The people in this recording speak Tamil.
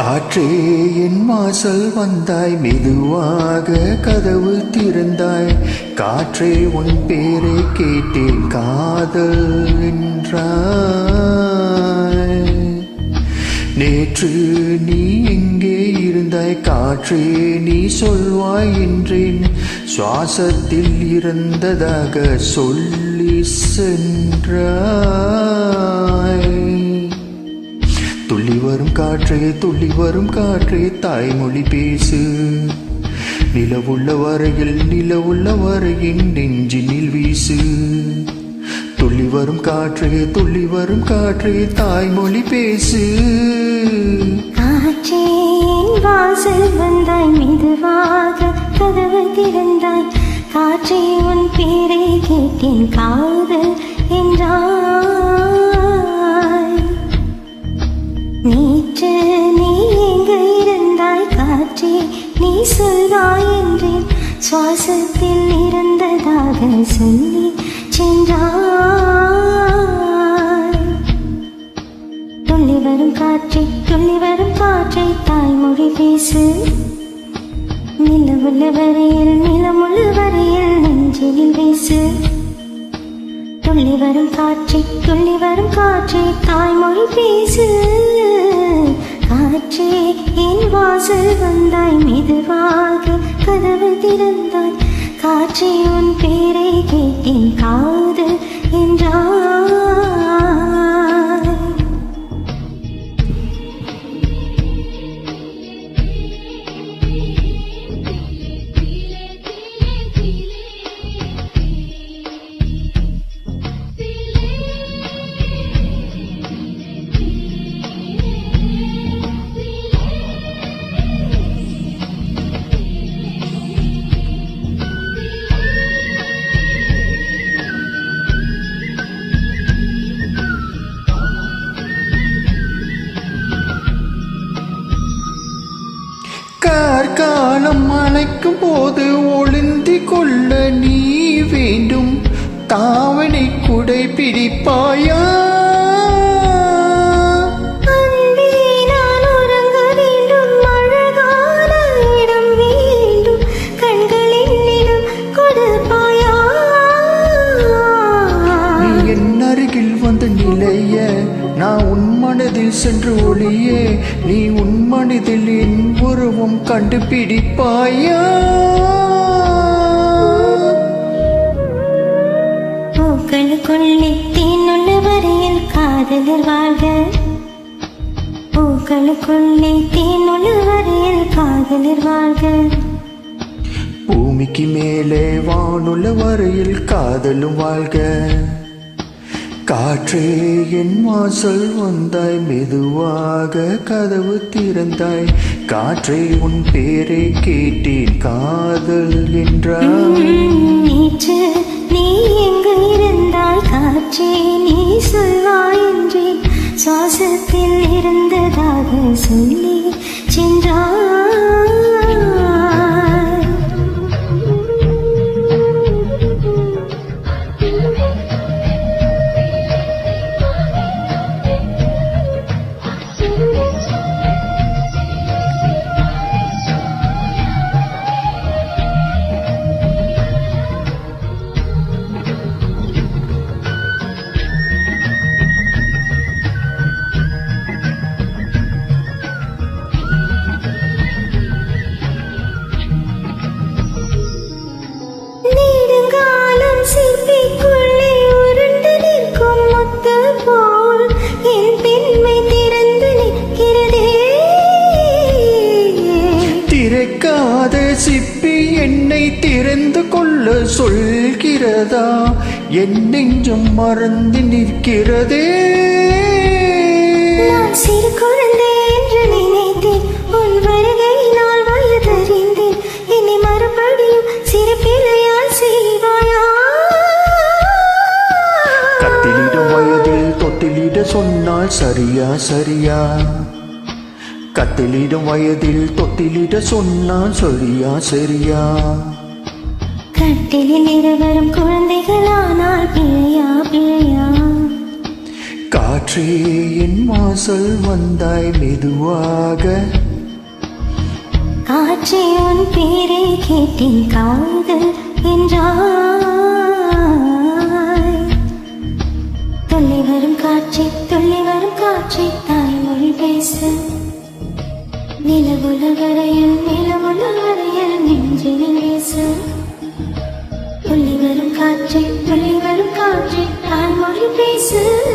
காற்றே என் வாசல் வந்தாய், மெதுவாக கதவு திறந்தாய். காற்றே உன் பேரை கேட்டேன், காதல் என்றாய். நேற்று நீ எங்கே இருந்தாய், காற்றே நீ சொல்வாய் என்றேன். சுவாசத்தில் இருந்ததாக சொல்லி சென்றாய். துள்ளி வரும் காற்றே, துள்ளி வரும் காற்றே, தாய்மொழி பேசு. நிலவுள்ள வரையில், நிலவுள்ள வரையின் நெஞ்சினில் வீசு. துள்ளி வரும் காற்றே, துள்ளி வரும் காற்றே, தாய்மொழி பேசு. காற்றே வாசல் வந்தாய், மெதுவாக கதவு திறந்தாய். காற்றே உன் பேரை கேட்டேன், காதல் என்றாய். நேற்று நீ எங்கு இருந்தாய், காற்றே நீ சொல்வாய் என்றேன். சுவாசத்தில் இருந்ததாக சொல்லி சென்றாய். துள்ளி வரும் காற்றே, துள்ளி வரும் காற்றே, தாய்மொழி பேசு. நிலவுள்ள வரையில், நிலமுள்ள வரையில் நெஞ்சினில் வீசு. துள்ளி வரும் காற்றே, துள்ளி வரும் காற்றே, தாய்மொழி பேசு. காற்றே என் வாசல் வந்தாய், மெதுவாக கதவு திறந்தாய். காற்றே உன் பேரை கேட்டேன், காதல் என்றாய். காலம் அழைக்கும் போது ஒளிந்து கொள்ள நீ வேண்டும். தாவணை குடை பிடிப்பாயா? நீ என் அருகில் வந்து நிலைய, நான் உன் மனதில் சென்று ஒளியே. நீ உன் மனதில் என் உருவம் கண்டுபிடிப்பாயா? பூக்களுக்குள்ளே தேனுள்ள வரையில் காதலர் வாழ்க. பூக்களுக்குள்ளே தேனுள்ள வரையில் காதலர் வாழ்க. பூமிக்கு மேலே வானுள்ள வரையில் காதலும் வாழ்க. காற்றே என் வாசல் வந்தாய், மெதுவாக கதவு திறந்தாய். காற்றே உன் பேரை கேட்டேன், காதல் என்றாய். நேற்று நீ எங்கு இருந்தாய், காற்றே நீ சொல்வாய் என்றேன். சுவாசத்தில் இருந்ததாக சொல்லி சென்றாய். சிற்பிக்குள்ளே உருண்டு நிற்கும் முத்து போல் என் பெண்மை திறந்து நிற்கிறதே. திறக்காத சிப்பி என்னை திறந்து கொள்ள சொல்கிறதா? என் நெஞ்சம் மறந்து நிற்கிறதே. நான் சிறு குழந்தை என்று நினைத்தேன், உன் வருகையினால் வயதறிந்தேன். என்னை மறுபடியும் சிறு பிள்ளையால் செய்வாயா? கத்திலிடும் வயதில் தொட்டிலிட சொன்னால் சரியா சரியா? கத்திலிடும் வயதில் தொட்டிலிட சொன்னால் சரியா சரியா? கட்டிலில் இருவரும் குழந்தைகளானால் பிழையா பிழையா? காற்றே என் வாசல் வந்தாய் மெதுவாக. காற்றே உன் பேரை கேட்டேன் காதல் என்றாய். துள்ளி வரும் காற்றே தாய்மொழி பேசு. நிலவுல வரையில் நெஞ்சினில் வீசு. துள்ளி வரும் காற்றே தாய்மொழி பேசு.